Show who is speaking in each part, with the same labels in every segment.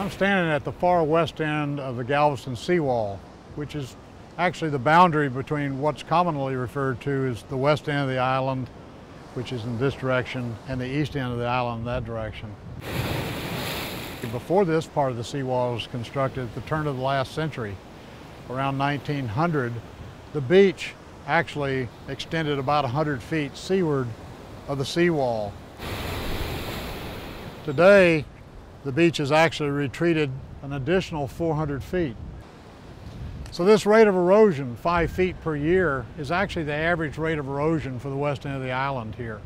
Speaker 1: I'm standing at the far west end of the Galveston seawall, which is actually the boundary between what's commonly referred to as the west end of the island, which is in this direction, and the east end of the island in that direction. Before this part of the seawall was constructed at the turn of the last century, around 1900, the beach actually extended about 100 feet seaward of the seawall. Today, the beach has actually retreated an additional 400 feet. So this rate of erosion, 5 feet per year, is actually the average rate of erosion for the west end of the island here.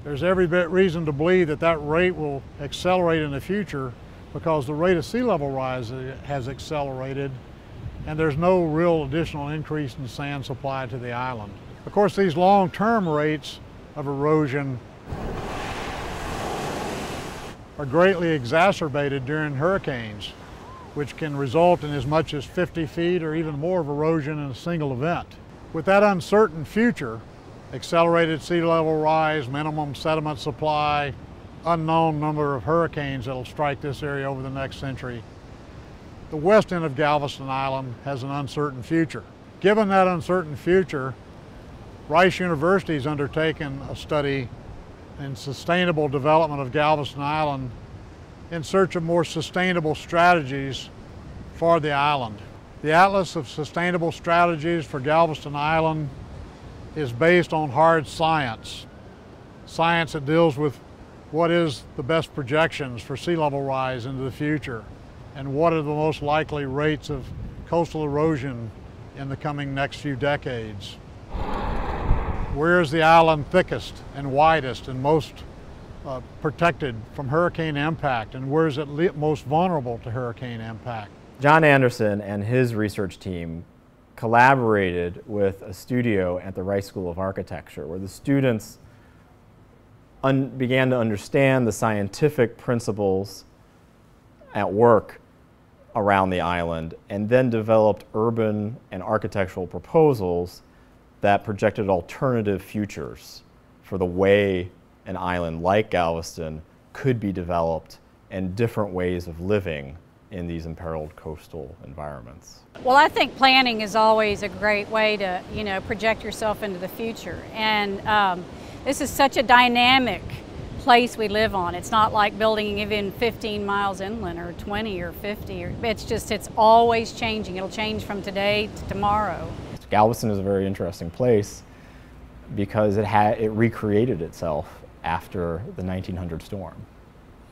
Speaker 1: There's every bit reason to believe that that rate will accelerate in the future because the rate of sea level rise has accelerated and there's no real additional increase in sand supply to the island. Of course, these long-term rates of erosion are greatly exacerbated during hurricanes, which can result in as much as 50 feet or even more of erosion in a single event. With that uncertain future, accelerated sea level rise, minimum sediment supply, unknown number of hurricanes that will strike this area over the next century, the west end of Galveston Island has an uncertain future. Given that uncertain future, Rice University has undertaken a study in sustainable development of Galveston Island in search of more sustainable strategies for the island. The Atlas of Sustainable Strategies for Galveston Island is based on hard science. Science that deals with what is the best projections for sea level rise into the future and what are the most likely rates of coastal erosion in the coming next few decades. Where is the island thickest and widest and most protected from hurricane impact, and where is it most vulnerable to hurricane impact?
Speaker 2: John Anderson and his research team collaborated with a studio at the Rice School of Architecture where the students began to understand the scientific principles at work around the island and then developed urban and architectural proposals that projected alternative futures for the way an island like Galveston could be developed and different ways of living in these imperiled coastal environments.
Speaker 3: Well, I think planning is always a great way to, project yourself into the future. And this is such a dynamic place we live on. It's not like building even 15 miles inland or 20 or 50. It's always changing. It'll change from today to tomorrow.
Speaker 2: Galveston is a very interesting place because it recreated itself after the 1900 storm.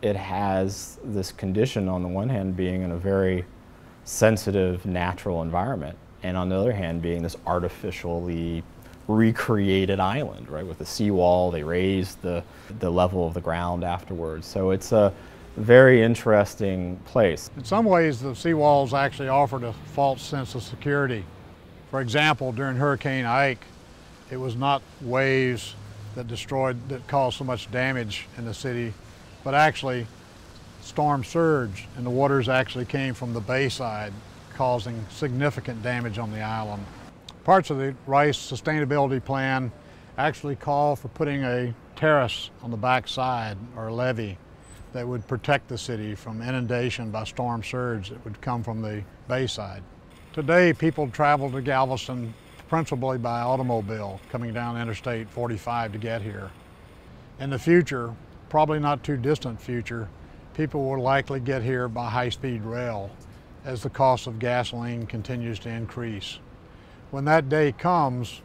Speaker 2: It has this condition, on the one hand, being in a very sensitive natural environment, and on the other hand, being this artificially recreated island, right? With the seawall, they raised the level of the ground afterwards. So it's a very interesting place.
Speaker 1: In some ways, the seawalls actually offered a false sense of security. For example, during Hurricane Ike, it was not waves that caused so much damage in the city, but actually storm surge, and the waters actually came from the bayside, causing significant damage on the island. Parts of the Rice Sustainability Plan actually call for putting a terrace on the back side, or a levee, that would protect the city from inundation by storm surge that would come from the bayside. Today, people travel to Galveston principally by automobile, coming down Interstate 45 to get here. In the future, probably not too distant future, people will likely get here by high-speed rail as the cost of gasoline continues to increase. When that day comes,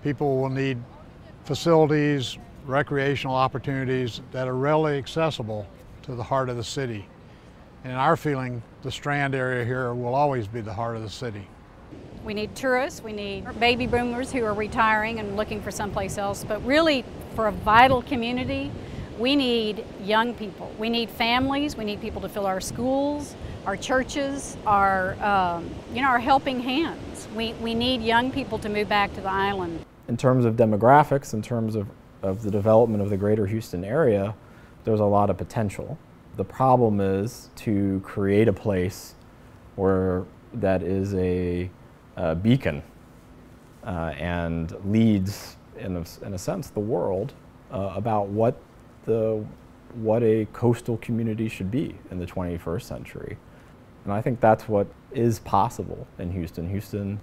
Speaker 1: people will need facilities, recreational opportunities that are readily accessible to the heart of the city. And in our feeling, the Strand area here will always be the heart of the city.
Speaker 3: We need tourists, we need baby boomers who are retiring and looking for someplace else, but really for a vital community, we need young people. We need families, we need people to fill our schools, our churches, our helping hands. We need young people to move back to the island.
Speaker 2: In terms of demographics, in terms of the development of the greater Houston area, there's a lot of potential. The problem is to create a place that is a beacon and leads, in a sense, the world about what the what a coastal community should be in the 21st century. And I think that's what is possible in Houston. Houston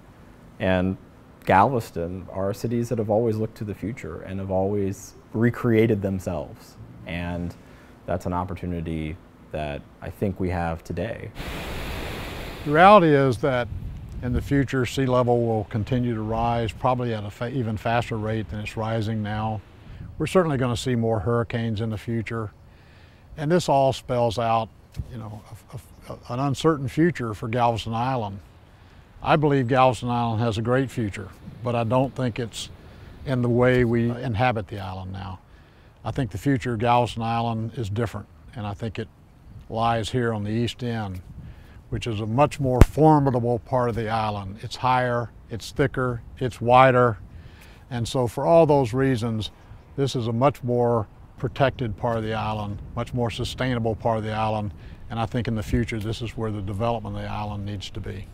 Speaker 2: and Galveston are cities that have always looked to the future and have always recreated themselves. And that's an opportunity that I think we have today.
Speaker 1: The reality is that in the future, sea level will continue to rise, probably at an even faster rate than it's rising now. We're certainly going to see more hurricanes in the future. And this all spells out, you know, an uncertain future for Galveston Island. I believe Galveston Island has a great future, but I don't think it's in the way we inhabit the island now. I think the future of Galveston Island is different, and I think it lies here on the east end, which is a much more formidable part of the island. It's higher, it's thicker, it's wider, and so for all those reasons, this is a much more protected part of the island, much more sustainable part of the island, and I think in the future this is where the development of the island needs to be.